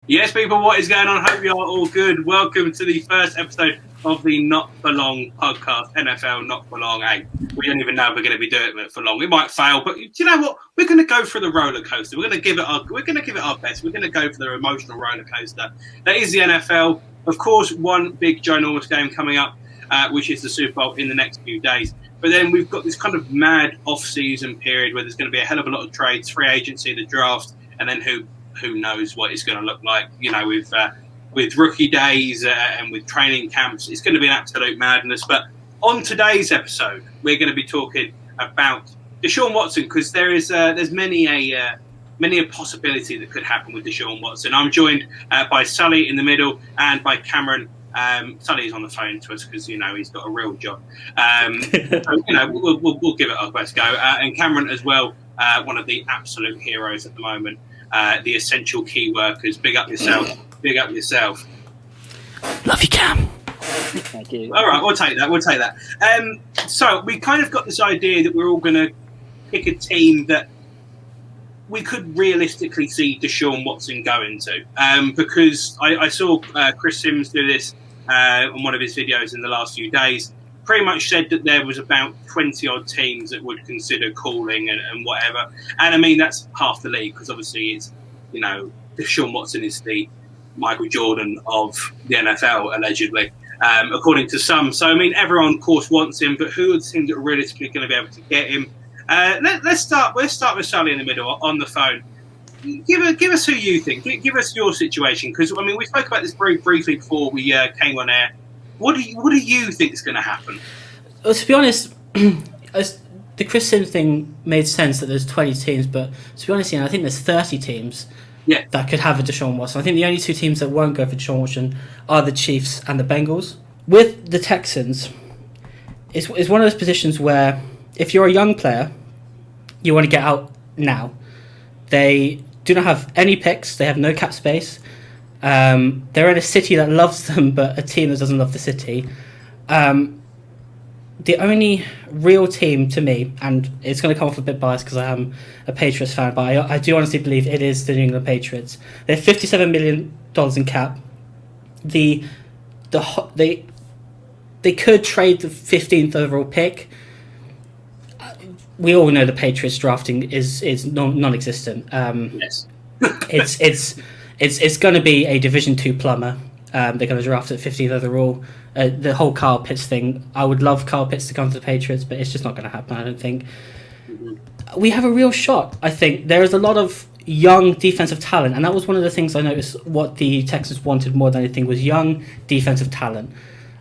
Yes, people, what is going on? Hope you are all good. Welcome to the first episode of the Not For Long podcast, NFL Not For Long. Hey, we don't even know if we're going to be doing it for long. We might fail, but do you know what? We're going to go for the roller coaster. We're going to give it our best. We're going to go for the emotional roller coaster. That is the NFL. Of course, one big ginormous game coming up, which is the Super Bowl in the next few days. But then we've got this kind of mad off-season period where there's going to be a hell of a lot of trades, free agency, the draft, and then who knows what it's going to look like, you know, with rookie days and with training camps. It's going to be an absolute madness. But on today's episode, we're going to be talking about Deshaun Watson, because there's many a possibility that could happen with Deshaun Watson. I'm joined by Sully in the middle and by Cameron. Sully's on the phone to us because, you know, he's got a real job. So, you know, we'll give it our best go. And Cameron as well, one of the absolute heroes at the moment. The essential key workers. Big up yourself. Big up yourself. Love you, Cam. Thank you. All right, we'll take that. So we kind of got this idea that we're all going to pick a team that we could realistically see Deshaun Watson go into. Because I saw Chris Sims do this on one of his videos in the last few days. Pretty much said that there was about 20 odd teams that would consider calling and whatever. And I mean, that's half the league, because obviously it's, you know, Deshaun Watson is the Michael Jordan of the NFL, allegedly, according to some. So, I mean, everyone, of course, wants him, but who are the teams that are realistically going to be able to get him? Let's start with Sully in the middle on the phone. Give us who you think. Give us your situation, because, I mean, we spoke about this very briefly before we came on air. What do you think is going to happen? Well, to be honest, the Chris Sims thing made sense that there's 20 teams, but to be honest, I think there's 30 teams that could have a Deshaun Watson. I think the only two teams that won't go for Deshaun Watson are the Chiefs and the Bengals. With the Texans, it's one of those positions where if you're a young player, you want to get out now. They do not have any picks. They have no cap space. They're in a city that loves them, but a team that doesn't love the city. The only real team to me, and it's going to come off a bit biased because I am a Patriots fan, but I do honestly believe it is the New England Patriots. They have $57 million in cap. They could trade the 15th overall pick. We all know the Patriots drafting is non-existent. Yes. It's going to be a Division 2 plumber. They're going to draft at 15th overall. The whole Kyle Pitts thing, I would love Kyle Pitts to come to the Patriots, but it's just not going to happen, I don't think. Mm-hmm. We have a real shot, I think. There is a lot of young defensive talent, and that was one of the things I noticed what the Texans wanted more than anything was young defensive talent.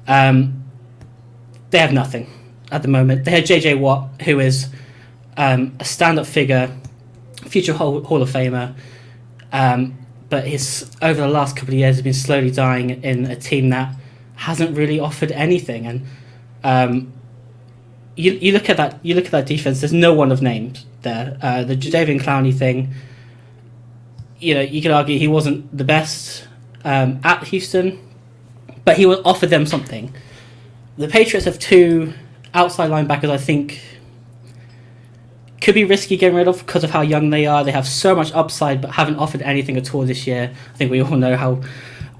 They have nothing at the moment. They had J.J. Watt, who is a stand-up figure, future Hall of Famer, but over the last couple of years has been slowly dying in a team that hasn't really offered anything. And you look at that defense. There's no one of names there. The Jadeveon Clowney thing, you know, you could argue he wasn't the best at Houston, but he offered them something. The Patriots have two outside linebackers, I think, could be risky getting rid of because of how young they are. They have so much upside, but haven't offered anything at all this year. I think we all know how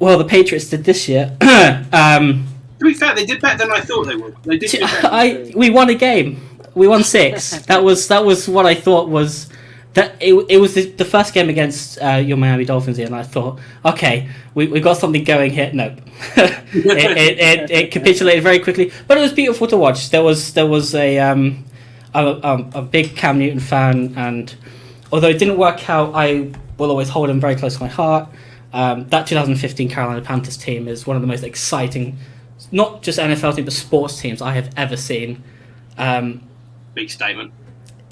well the Patriots did this year. To be fair, they did better than I thought they would. They did. We won a game. We won 6. That was what I thought was that. It was the first game against your Miami Dolphins here, and I thought, okay, we got something going here. No, it capitulated very quickly, but it was beautiful to watch. There was a big Cam Newton fan, and although it didn't work out, I will always hold him very close to my heart. That 2015 Carolina Panthers team is one of the most exciting, not just NFL team, but sports teams I have ever seen. Big statement.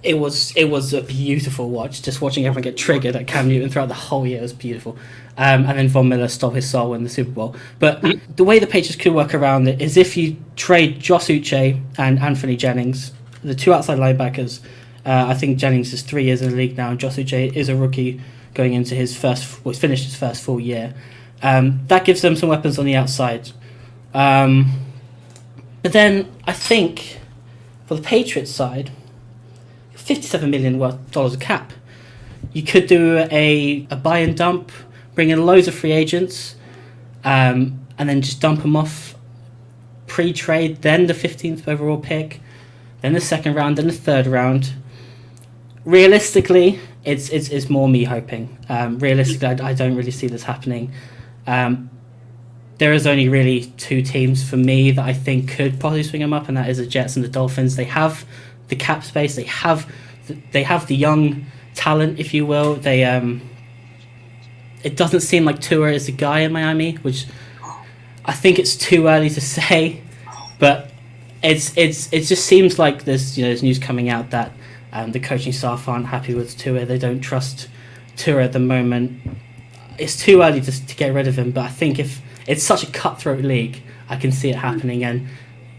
It was a beautiful watch, just watching everyone get triggered at Cam Newton throughout the whole year was beautiful. And then Von Miller stole his soul in the Super Bowl. But the way the Patriots could work around it is if you trade Josh Uche and Anthony Jennings, the two outside linebackers. I think Jennings is 3 years in the league now, and Josh Uche is a rookie going into he's finished his first full year. That gives them some weapons on the outside. But then I think for the Patriots side, $57 million of cap. You could do a buy and dump, bring in loads of free agents, and then just dump them off pre-trade, then the 15th overall pick, then the second round, then the third round. Realistically, it's more me hoping. Realistically, I don't really see this happening. There is only really two teams for me that I think could possibly swing them up, and that is the Jets and the Dolphins. They have the cap space. They have the young talent, if you will. It doesn't seem like Tua is the guy in Miami, which I think it's too early to say, but it just seems like there's news coming out that the coaching staff aren't happy with Tua. They don't trust Tua at the moment. It's too early to get rid of him, but I think if it's such a cutthroat league, I can see it happening, and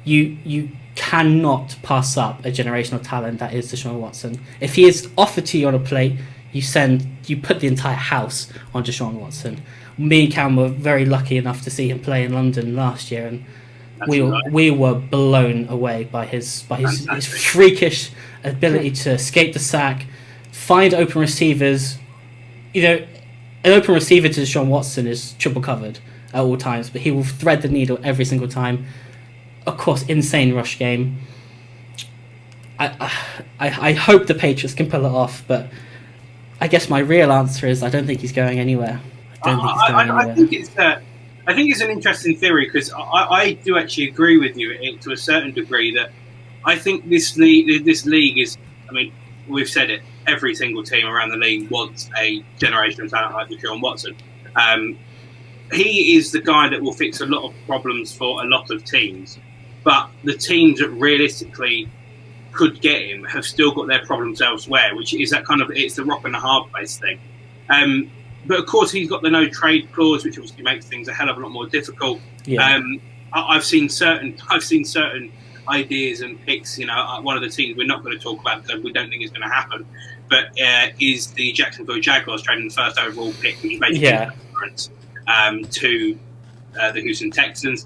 you cannot pass up a generational talent that is Deshaun Watson. If he is offered to you on a plate, you put the entire house on Deshaun Watson. Me and Cam were very lucky enough to see him play in London last year, and we were blown away by his freakish ability to escape the sack, find open receivers. An open receiver to Deshaun Watson is triple covered at all times, but he will thread the needle every single time. Of course, insane rush game. I hope the Patriots can pull it off, but I guess my real answer is I don't think he's going anywhere. I think it's an interesting theory, because I do actually agree with you to a certain degree that I think this league is. I mean, we've said it. Every single team around the league wants a generational talent like Deshaun Watson. He is the guy that will fix a lot of problems for a lot of teams, but the teams that realistically could get him have still got their problems elsewhere, which is that kind of, it's the rock and a hard place thing. But of course, he's got the no trade clause, which obviously makes things a hell of a lot more difficult. Yeah. I've seen certain ideas and picks. One of the teams we're not going to talk about because we don't think it's going to happen, but is the Jacksonville Jaguars trading the first overall pick, which makes a difference to the Houston Texans.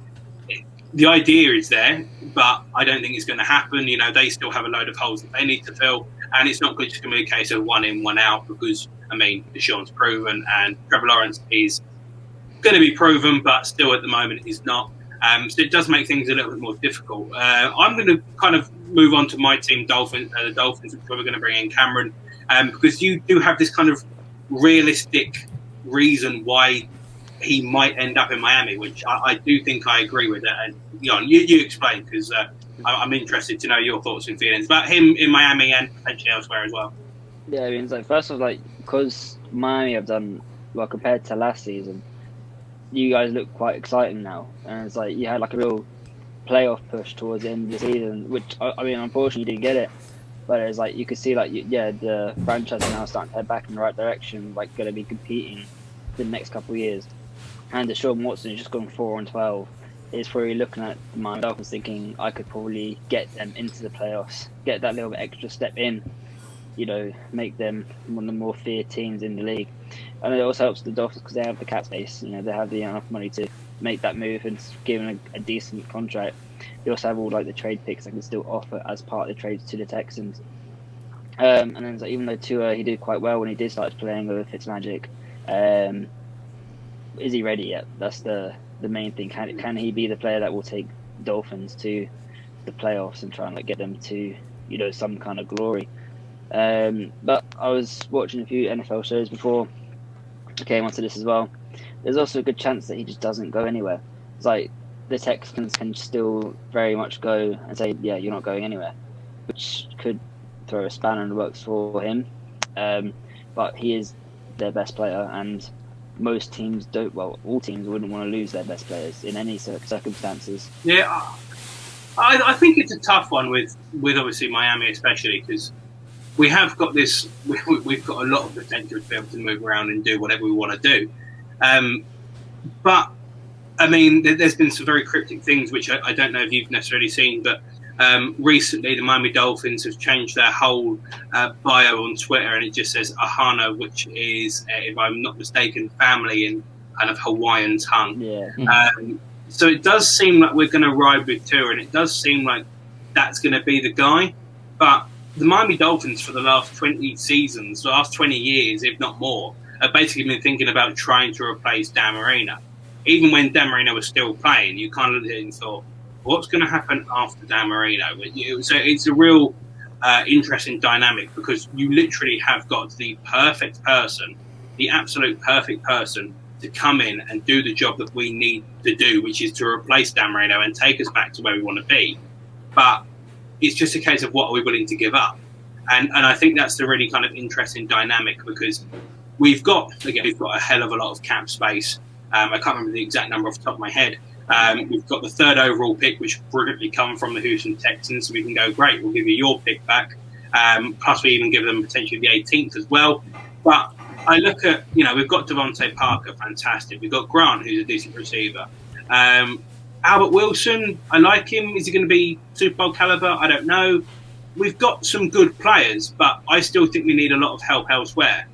The idea is there, but I don't think it's going to happen. They still have a load of holes that they need to fill, and it's not just going to be a case of one in, one out, because Deshaun's proven and Trevor Lawrence is going to be proven, but still at the moment is not. So it does make things a little bit more difficult. I'm going to kind of move on to my team, the Dolphins, which we're going to bring in Cameron, because you do have this kind of realistic reason why he might end up in Miami, which I do think I agree with it. And Jon, you explain, because I'm interested to know your thoughts and feelings about him in Miami and potentially elsewhere as well. Yeah, it's first of all, because Miami have done well compared to last season, you guys look quite exciting now, and it's you had a real playoff push towards the end of the season, which unfortunately you didn't get it, but it's you could see the franchise is now starting to head back in the right direction, going to be competing for the next couple of years. And Deshaun Watson has just gone 4-12. Is probably looking at the Miami Dolphins thinking I could probably get them into the playoffs, get that little bit extra step in, make them one of the more feared teams in the league. And it also helps the Dolphins because they have the cap space. They have enough money to make that move and give them a decent contract. They also have all the trade picks they can still offer as part of the trades to the Texans. And then even though Tua, he did quite well when he did start playing with Fitzmagic, is he ready yet? That's the main thing. Can he be the player that will take Dolphins to the playoffs and try and get them to some kind of glory? But I was watching a few NFL shows before I came onto this as well. There's also a good chance that he just doesn't go anywhere. It's the Texans can still very much go and say, yeah, you're not going anywhere, which could throw a spanner in the works for him. But he is their best player, and most teams don't. Well, all teams wouldn't want to lose their best players in any circumstances. Yeah, I think it's a tough one with obviously Miami, especially because we have got this. We've got a lot of potential to be able to move around and do whatever we want to do. But there's been some very cryptic things which I don't know if you've necessarily seen, but recently the Miami Dolphins have changed their whole bio on Twitter, and it just says Ahana, which is, if I'm not mistaken, family in kind of Hawaiian tongue. Yeah. So it does seem like we're going to ride with Tua, and it does seem like that's going to be the guy. But the Miami Dolphins for the last 20 seasons, the last 20 years, if not more, have basically been thinking about trying to replace Dan Marino. Even when Dan Marino was still playing, you kind of looked at it and thought, what's going to happen after Dan Marino? So it's a real interesting dynamic, because you literally have got the perfect person, the absolute perfect person to come in and do the job that we need to do, which is to replace Dan Marino and take us back to where we want to be. But it's just a case of what are we willing to give up? And I think that's the really kind of interesting dynamic, because we've got a hell of a lot of cap space. I can't remember the exact number off the top of my head. We've got the 3rd overall pick, which brilliantly come from the Houston Texans, so we can go, great, we'll give you your pick back. Plus we even give them potentially the 18th as well. But I look at, we've got Devontae Parker, fantastic. We've got Grant, who's a decent receiver. Albert Wilson, I like him. Is he going to be Super Bowl caliber? I don't know. We've got some good players, but I still think we need a lot of help elsewhere.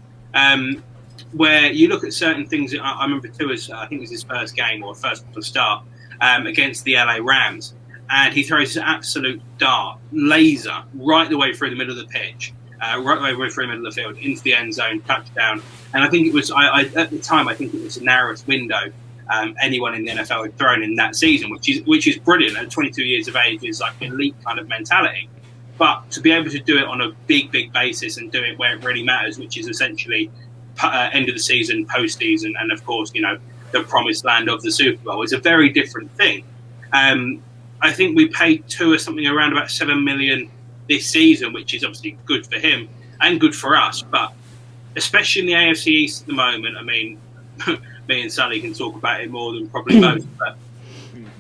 Where you look at certain things, I remember Tua's, I think it was his first game or first start against the LA Rams, and he throws an absolute dart, laser, right the way through the middle of the pitch, right the way through the middle of the field, into the end zone, touchdown. And I think it was, at the time, I think it was the narrowest window anyone in the NFL had thrown in that season, which is brilliant. At 22 years of age is like elite kind of mentality. But to be able to do it on a big basis and do it where it really matters, which is essentially end of the season, postseason, and of course, the promised land of the Super Bowl, is a very different thing. I think we paid Tua something around about $7 million this season, which is obviously good for him and good for us. But especially in the AFC East at the moment, I mean, me and Sally can talk about it more than probably most, but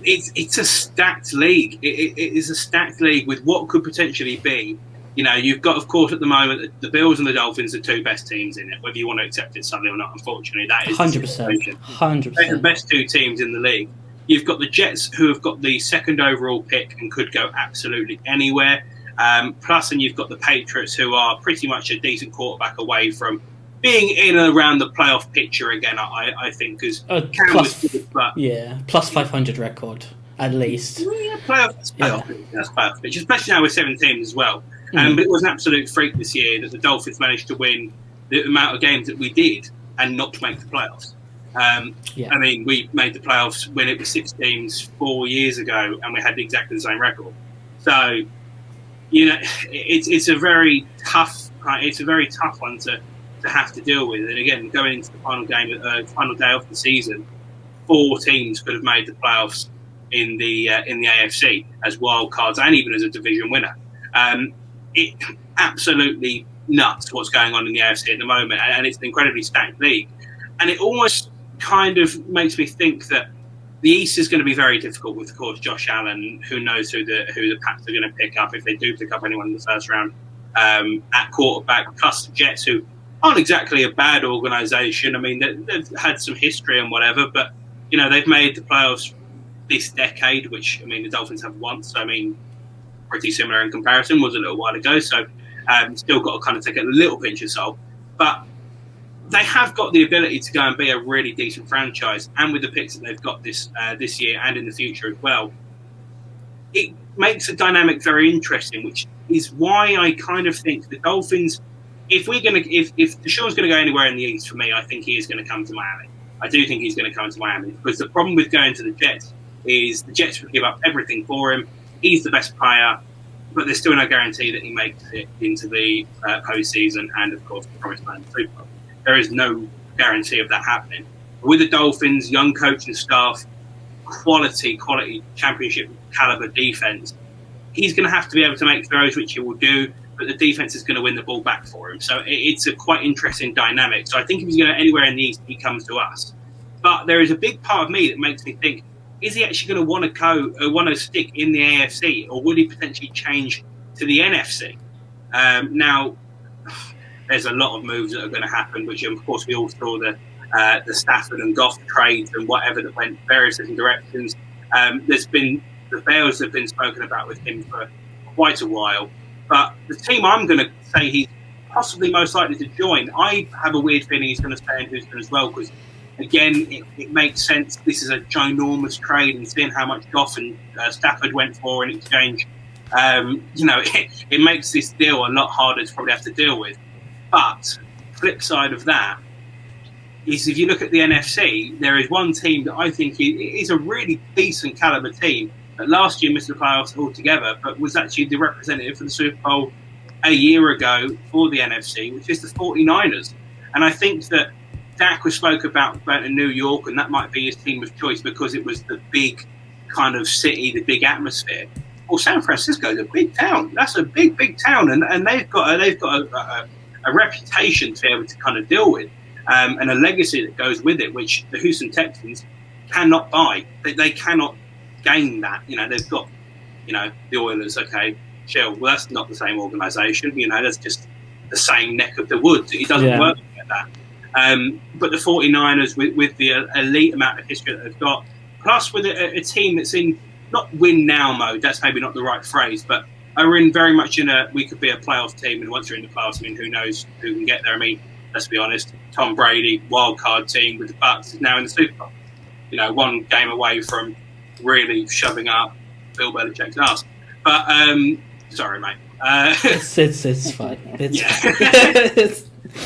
it's a stacked league. It is a stacked league with what could potentially be. You've got, of course, at the moment, the Bills and the Dolphins are 2 best teams in it, whether you want to accept it, Sally, or not. Unfortunately, that is 100%. They're the best 2 teams in the league. You've got the Jets, who have got the 2nd overall pick and could go absolutely anywhere. Plus, and you've got the Patriots, who are pretty much a decent quarterback away from being in and around the playoff picture again, I think, because Cam was good, but plus 500 record at least. Yeah, playoff pitch, especially now with 7 teams as well. But it was an absolute freak this year that the Dolphins managed to win the amount of games that we did and not make the playoffs. I mean, we made the playoffs when it was 6 teams 4 years ago, and we had exactly the same record. So, it's a very tough. It's a very tough one to have to deal with. And again, going into the final day of the season, 4 teams could have made the playoffs in the AFC as wild cards and even as a division winner. It absolutely nuts what's going on in the AFC at the moment, and it's an incredibly stacked league. And it almost kind of makes me think that the East is going to be very difficult with, of course, Josh Allen. Who knows who the Pats are going to pick up, if they do pick up anyone in the first round at quarterback. Plus the Jets, who aren't exactly a bad organisation. I mean, they've had some history and whatever, but they've made the playoffs this decade, which, I mean, the Dolphins have once. So, I mean, pretty similar in comparison, was a little while ago, so still got to kind of take a little pinch of salt. But they have got the ability to go and be a really decent franchise, and with the picks that they've got this year and in the future as well, it makes the dynamic very interesting, which is why I kind of think the Dolphins, if Deshaun's going to go anywhere in the East, for me, I think he is going to come to Miami. I do think he's going to come to Miami, because the problem with going to the Jets is the Jets would give up everything for him. He's the best player, but there's still no guarantee that he makes it into the postseason and, of course, the promised land Super Bowl. There is no guarantee of that happening. With the Dolphins, young coaching staff, quality championship caliber defense, he's going to have to be able to make throws, which he will do, but the defense is going to win the ball back for him. So it's a quite interesting dynamic. So I think if he's going anywhere in the East, he comes to us. But there is a big part of me that makes me think, is he actually going to want to stick in the AFC, or would he potentially change to the NFC? Now, there's a lot of moves that are going to happen, which, of course, we all saw the Stafford and Goff trades and whatever that went various different directions. There's been the Bears have been spoken about with him for quite a while. But the team I'm going to say he's possibly most likely to join, I have a weird feeling he's going to stay in Houston as well, because again, it makes sense. This is a ginormous trade, and seeing how much Goff and Stafford went for in exchange, it makes this deal a lot harder to probably have to deal with. But flip side of that, is if you look at the NFC, there is one team that I think is a really decent caliber team that last year missed the playoffs altogether, but was actually the representative for the Super Bowl a year ago for the NFC, which is the 49ers. And I think that Dak was spoke about in New York, and that might be his team of choice because it was the big kind of city, the big atmosphere. Well, San Francisco is a big town. That's a big town, and they've got a reputation to be able to kind of deal with, and a legacy that goes with it, which the Houston Texans cannot buy. They cannot gain that. They've got, the Oilers. Okay, chill. Well, that's not the same organisation. That's just the same neck of the woods. It doesn't work like that. But the 49ers, with the elite amount of history that they've got, plus with a team that's in not win now mode, that's maybe not the right phrase, but are in very much in we could be a playoff team, and once you're in the playoffs, who knows who can get there. Let's be honest, Tom Brady, wild card team with the Bucs, is now in the Super Bowl. One game away from really shoving up Bill Belichick's ass. But, sorry, mate. It's fine.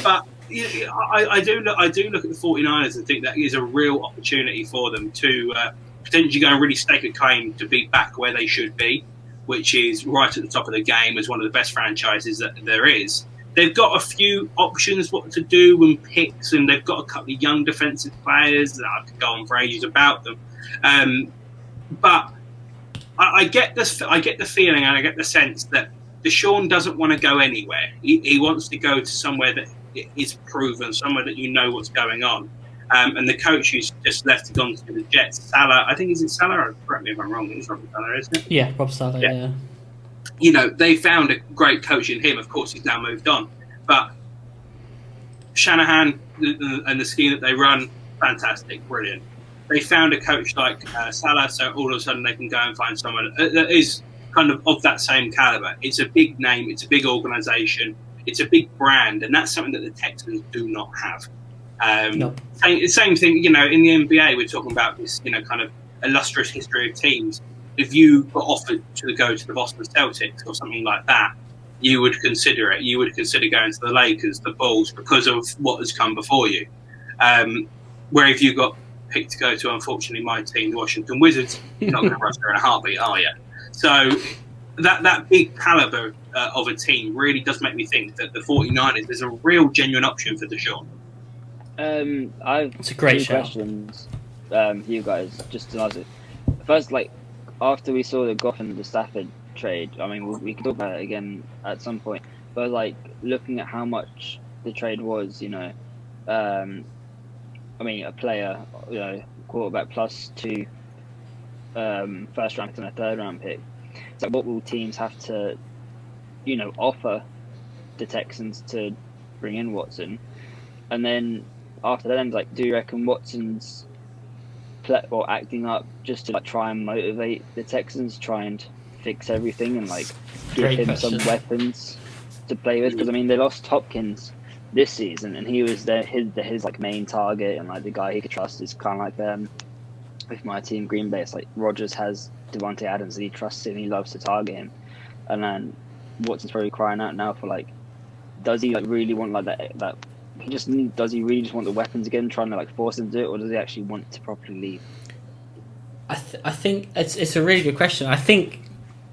But I do look at the 49ers and think that is a real opportunity for them to potentially go and really stake a claim to be back where they should be, which is right at the top of the game as one of the best franchises that there is. They've got a few options what to do and picks, and they've got a couple of young defensive players that I could go on for ages about them. But I get the feeling and I get the sense that Deshaun doesn't want to go anywhere. He wants to go to somewhere that is proven, somewhere that what's going on. And the coach who's just left to gone to the Jets, Salah, I think, is it Salah? Correct me if I'm wrong, it's Robert Salah, isn't it? Yeah, Rob Salah, yeah. They found a great coach in him. Of course, he's now moved on. But Shanahan and the scheme that they run, fantastic, brilliant. They found a coach like Salah, so all of a sudden they can go and find someone that is kind of that same caliber. It's a big name, it's a big organisation, it's a big brand, and that's something that the Texans do not have. No. Same thing, in the NBA, we're talking about this, kind of illustrious history of teams. If you got offered to go to the Boston Celtics or something like that, you would consider it. You would consider going to the Lakers, the Bulls, because of what has come before you. Where if you got picked to go to, unfortunately, my team, the Washington Wizards, you're not going to rush there in a heartbeat, are you? So that big caliber of a team really does make me think that the 49ers is a real genuine option for Deshaun. It's a great show. Questions for you guys, just to answer. First, after we saw the Goff and the Stafford trade, we can talk about it again at some point, but looking at how much the trade was, a player, quarterback plus 2 first round and a third round pick. So what will teams have to, offer the Texans to bring in Watson? And then after that, do you reckon Watson's acting up just to try and motivate the Texans, try and fix everything and give him some weapons to play with? Because they lost Hopkins this season, and he was his main target, and the guy he could trust is kind of with my team Green Bay. It's Rodgers has Devontae Adams and he trusts him, he loves to target him, and then Watson's probably crying out now for does he really want that? Does he really just want the weapons again, trying to force him to do it, or does he actually want to properly leave? I think it's a really good question. I think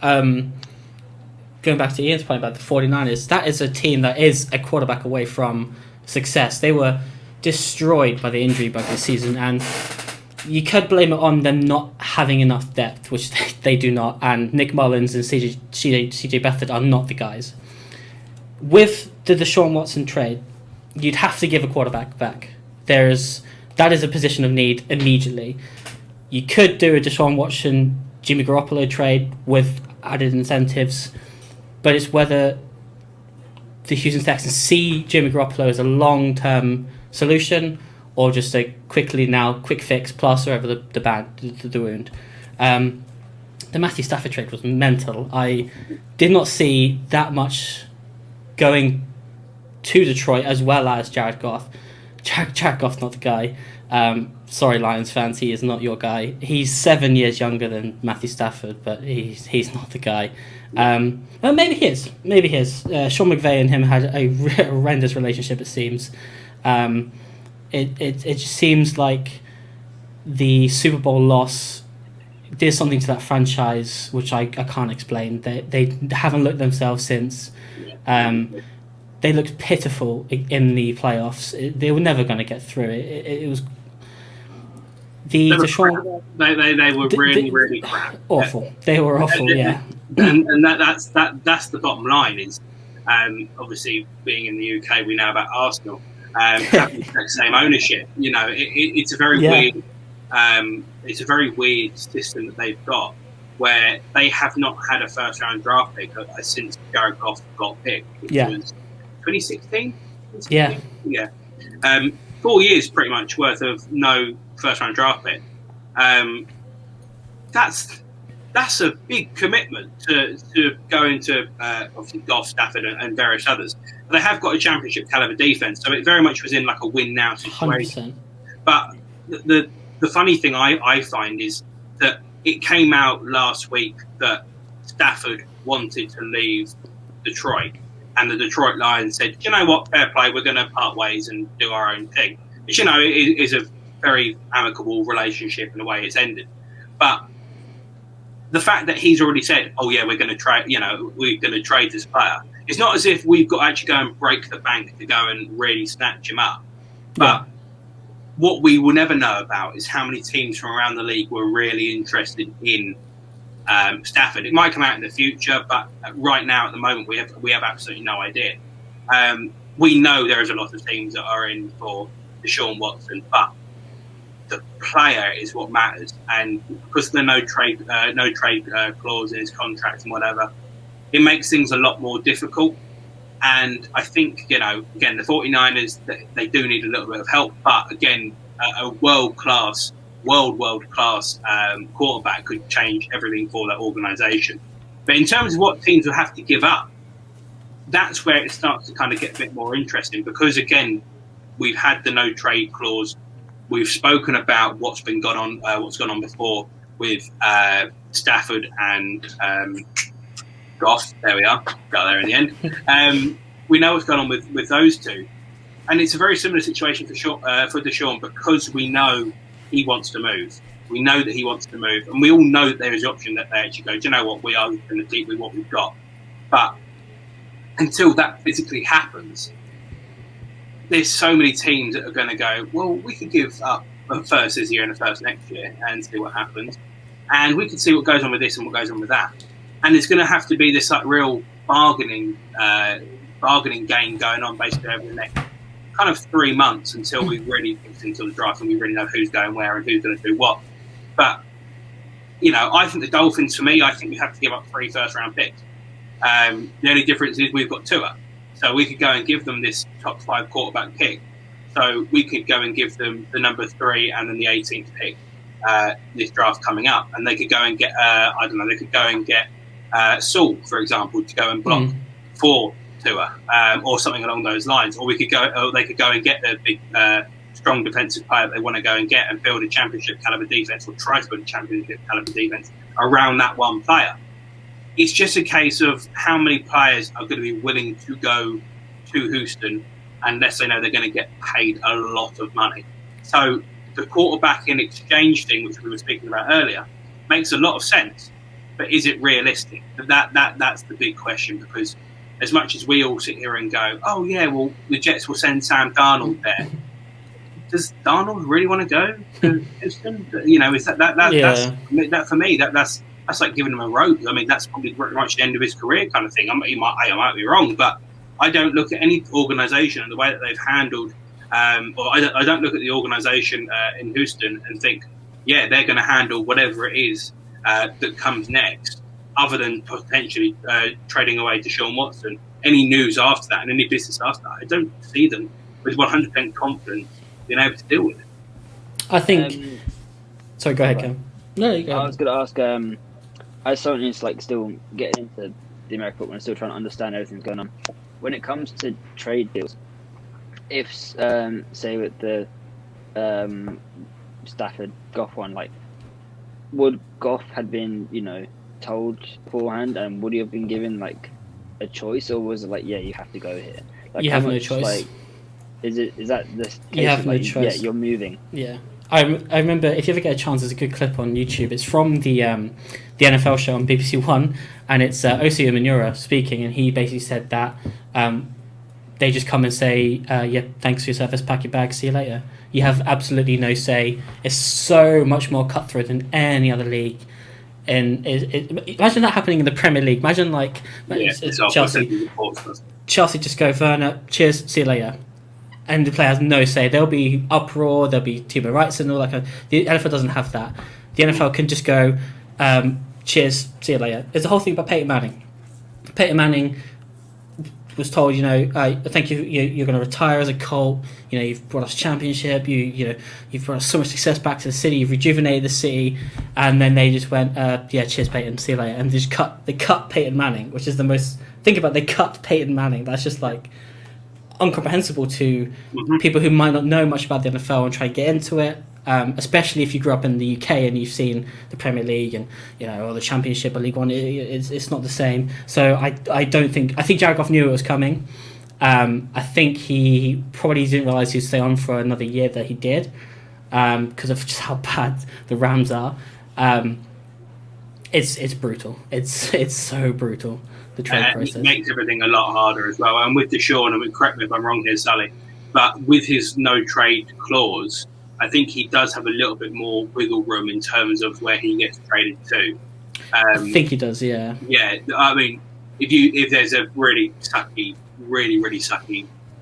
going back to Ian's point about the 49ers, that is a team that is a quarterback away from success. They were destroyed by the injury bug this season, and you could blame it on them not having enough depth, which they do not, and Nick Mullins and CJ Beathard are not the guys. With the Deshaun Watson trade, you'd have to give a quarterback back. That is a position of need immediately. You could do a Deshaun Watson, Jimmy Garoppolo trade with added incentives, but it's whether the Houston Texans see Jimmy Garoppolo as a long-term solution or just a quick fix, plaster over the wound. The Matthew Stafford trade was mental. I did not see that much going to Detroit as well as Jared Goff. Jared Goff's not the guy. Sorry, Lions fans, he is not your guy. He's 7 years younger than Matthew Stafford, but he's not the guy. Well, maybe he is. Sean McVay and him had a horrendous relationship, it seems. it just seems like the Super Bowl loss did something to that franchise, which I can't explain. They haven't looked themselves since. They looked pitiful in the playoffs. They were never going to get through it. It was the Deshaun. They were really crap. Awful. They were awful. Yeah. And that's the bottom line. Is obviously being in the UK, we know about Arsenal having the same ownership. You know, it's a very weird. It's a very weird system that they've got, where they have not had a first round draft pick since Jared Goff got picked, which was 2016. Yeah. 4 years pretty much worth of no first round draft pick. That's a big commitment to go into obviously Goff, Stafford, and various others. But they have got a championship caliber defense, so it very much was in like a win now situation. 100%. But the funny thing I find is that it came out last week that Stafford wanted to leave Detroit, and the Detroit Lions said, you know what, fair play, we're going to part ways and do our own thing. Which, you know, is a very amicable relationship in the way it's ended. But the fact that he's already said, oh yeah, we're going to trade, you know, we're going to trade this player. It's not as if we've got to actually go and break the bank to go and really snatch him up. But what we will never know about is how many teams from around the league were really interested in Stafford. It might come out in the future, but right now, at the moment, we have absolutely no idea. We know there is a lot of teams that are in for Deshaun Watson, but the player is what matters. And because of the no trade clause in his contract and whatever, it makes things a lot more difficult. And I think, you know, again, the 49ers, they do need a little bit of help. But again, a world-class quarterback could change everything for that organisation. But in terms of what teams will have to give up, that's where it starts to kind of get a bit more interesting. Because, again, we've had the no trade clause. We've spoken about what's gone on before with Stafford and Goff. There we are. Got there in the end. We know what's going on with those two. And it's a very similar situation for Deshaun, because we know he wants to move. We know that he wants to move. And we all know that there is the option that they actually go, do you know what, we are going to deep with what we've got. But until that physically happens, there's so many teams that are going to go, well, we could give up a first this year and a first next year and see what happens. And we can see what goes on with this and what goes on with that. And it's going to have to be this like real bargaining game going on basically over the next kind of 3 months until we really get into the draft and we really know who's going where and who's going to do what. But, you know, I think the Dolphins, for me, I think we have to give up 3 first-round picks. The only difference is we've got Tua. So we could go and give them this top 5 quarterback pick. So we could go and give them the number 3 and then the 18th pick this draft coming up. And they could go and get, they could go and get Saul, for example, to go and block for Tua or something along those lines. Or they could go and get the big, strong defensive player that they want to go and get and build a championship caliber defense or try to build a championship caliber defense around that one player. It's just a case of how many players are going to be willing to go to Houston unless they know they're going to get paid a lot of money. So the quarterback in exchange thing, which we were speaking about earlier, makes a lot of sense. But is it realistic? That's the big question, because as much as we all sit here and go, oh, yeah, well, the Jets will send Sam Darnold there. Does Darnold really want to go to Houston? You know, is that's for me, that's like giving him a rope. I mean, that's probably pretty much the end of his career kind of thing. I might be wrong, but I don't look at any organisation and the way that they've handled, or I don't look at the organisation in Houston and think, yeah, they're going to handle whatever it is that comes next, other than potentially trading away Deshaun Watson. Any news after that and any business after that, I don't see them with 100% confidence being able to deal with it. I think. Sorry, go ahead, Cam. No, you go ahead. I was going to ask. As someone who's like still getting into the American football and still trying to understand everything that's going on, when it comes to trade deals, if say with the Stafford Goff one, like, would Goff had been, you know, told beforehand, and would he have been given like a choice, or was it like, yeah, you have to go here? Like, you have no choice. Is that the case? You have of, no like, choice. Yeah, you're moving. Yeah, I remember, if you ever get a chance, there's a good clip on YouTube. It's from the NFL show on BBC One, and it's Osi Umenyiora speaking, and he basically said that they just come and say, yeah, thanks for your service, pack your bag, see you later. You have absolutely no say. It's so much more cutthroat than any other league. And imagine that happening in the Premier League. Imagine Chelsea just go, Werner, cheers, see you later. And the player has no say. There'll be uproar, there'll be human rights and all that kind of... The NFL doesn't have that. The NFL can just go, cheers, see you later. There's a whole thing about Peyton Manning. Peyton Manning was told, thank you, you're going to retire as a Colt. You've brought us championship. You've brought us so much success back to the city. You've rejuvenated the city, and then they just went, yeah, cheers, Peyton, see you later, and they cut Peyton Manning, which is the most. Think about it, they cut Peyton Manning. That's just like incomprehensible to people who might not know much about the NFL and try to get into it. Especially if you grew up in the UK and you've seen the Premier League and or the Championship or League One, it's not the same. So I think Jared Goff knew it was coming. I think he probably didn't realise he'd stay on for another year that he did, because of just how bad the Rams are. It's brutal. It's so brutal, the trade process. It makes everything a lot harder as well. And with Deshaun, and correct me if I'm wrong here, Sally, but with his no trade clause, I think he does have a little bit more wiggle room in terms of where he gets traded to. I think he does, yeah. Yeah, I mean, if there's a really sucky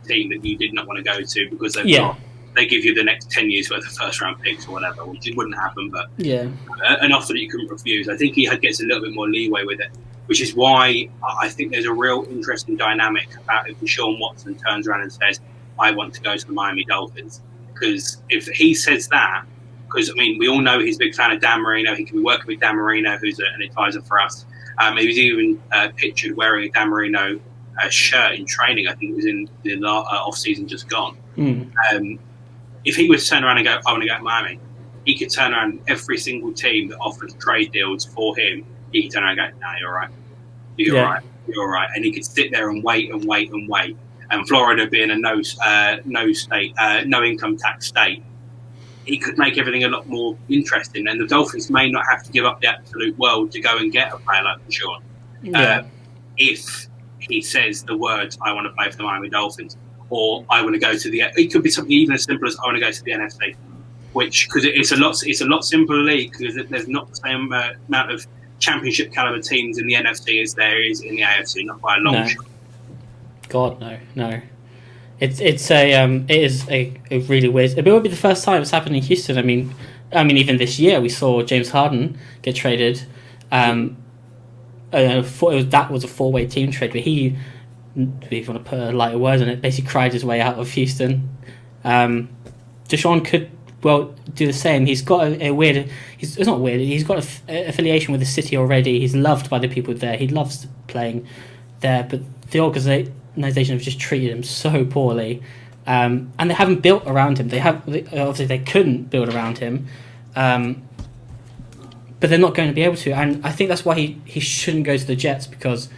team that you did not want to go to because they give you the next 10 years worth of first round picks or whatever, which it wouldn't happen, but an offer that you couldn't refuse. I think he gets a little bit more leeway with it, which is why I think there's a real interesting dynamic about if Deshaun Watson turns around and says, I want to go to the Miami Dolphins. Because if he says that, because, I mean, we all know he's a big fan of Dan Marino. He can be working with Dan Marino, who's an advisor for us. He was even pictured wearing a Dan Marino shirt in training. I think it was in the off-season just gone. If he was to turn around and go, I want to go to Miami, he could turn around every single team that offers trade deals for him. He could turn around and go, no, you're all right. You're all right. And he could sit there and wait and wait and wait. And Florida being a no income tax state, he could make everything a lot more interesting. And the Dolphins may not have to give up the absolute world to go and get a player like Deshaun. If he says the words, I want to play for the Miami Dolphins, or I want to go to it could be something even as simple as I want to go to the NFC, which, because it's a lot simpler league, because there's not the same amount of championship caliber teams in the NFC as there is in the AFC, not by a long shot. God, no. It is a really weird. It won't be the first time it's happened in Houston. I mean, even this year we saw James Harden get traded. That was a four-way team trade, but he, if you want to put a lighter word on it, basically cried his way out of Houston. Deshaun could do the same. He's got a weird. It's not weird. He's got an affiliation with the city already. He's loved by the people there. He loves playing there, but the organization have just treated him so poorly, and they haven't built around him. Obviously they couldn't build around him, but they're not going to be able to. And I think that's why he shouldn't go to the Jets, because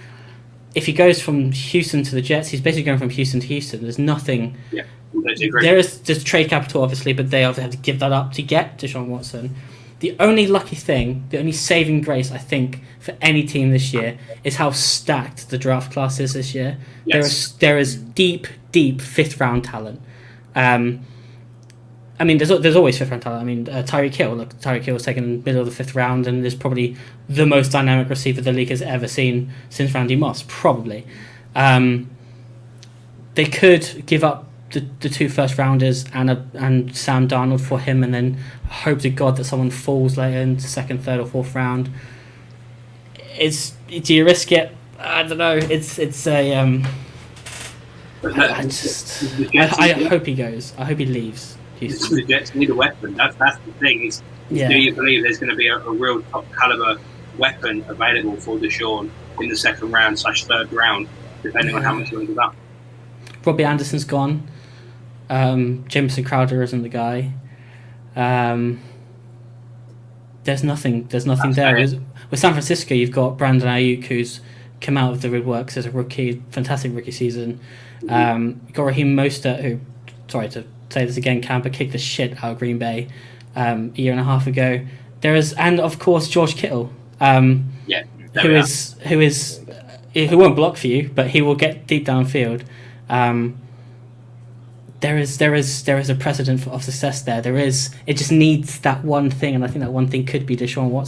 if he goes from Houston to the Jets, he's basically going from Houston to Houston. There's nothing. Yeah, there's trade capital, obviously, but they obviously have to give that up to get Deshaun Watson. The only lucky thing, the only saving grace, I think, for any team this year is how stacked the draft class is this year. Yes. There is deep fifth round talent. I mean, there's always fifth round talent. I mean, Tyreek Hill was taken middle of the fifth round, and is probably the most dynamic receiver the league has ever seen since Randy Moss, probably. They could give up the two first rounders and Sam Darnold for him, and then hope to God that someone falls later into second, third, or fourth round. Do you risk it? I don't know. I hope he goes. I hope he leaves. The Jets need a weapon. That's the thing. Do you believe there's going to be a real top caliber weapon available for Deshaun in the second round / third round, depending on how much you want to give up? Robbie Anderson's gone. Jameson Crowder isn't the guy. There's nothing there. With San Francisco, you've got Brandon Ayuk, who's come out of the woodworks as a rookie, fantastic rookie season. You've got Raheem Mostert, who sorry to say this again, Camper kicked the shit out of Green Bay a year and a half ago. There is, and of course George Kittle, who won't block for you, but he will get deep downfield. There is a precedent of success there. It just needs that one thing, and I think that one thing could be Deshaun Watson.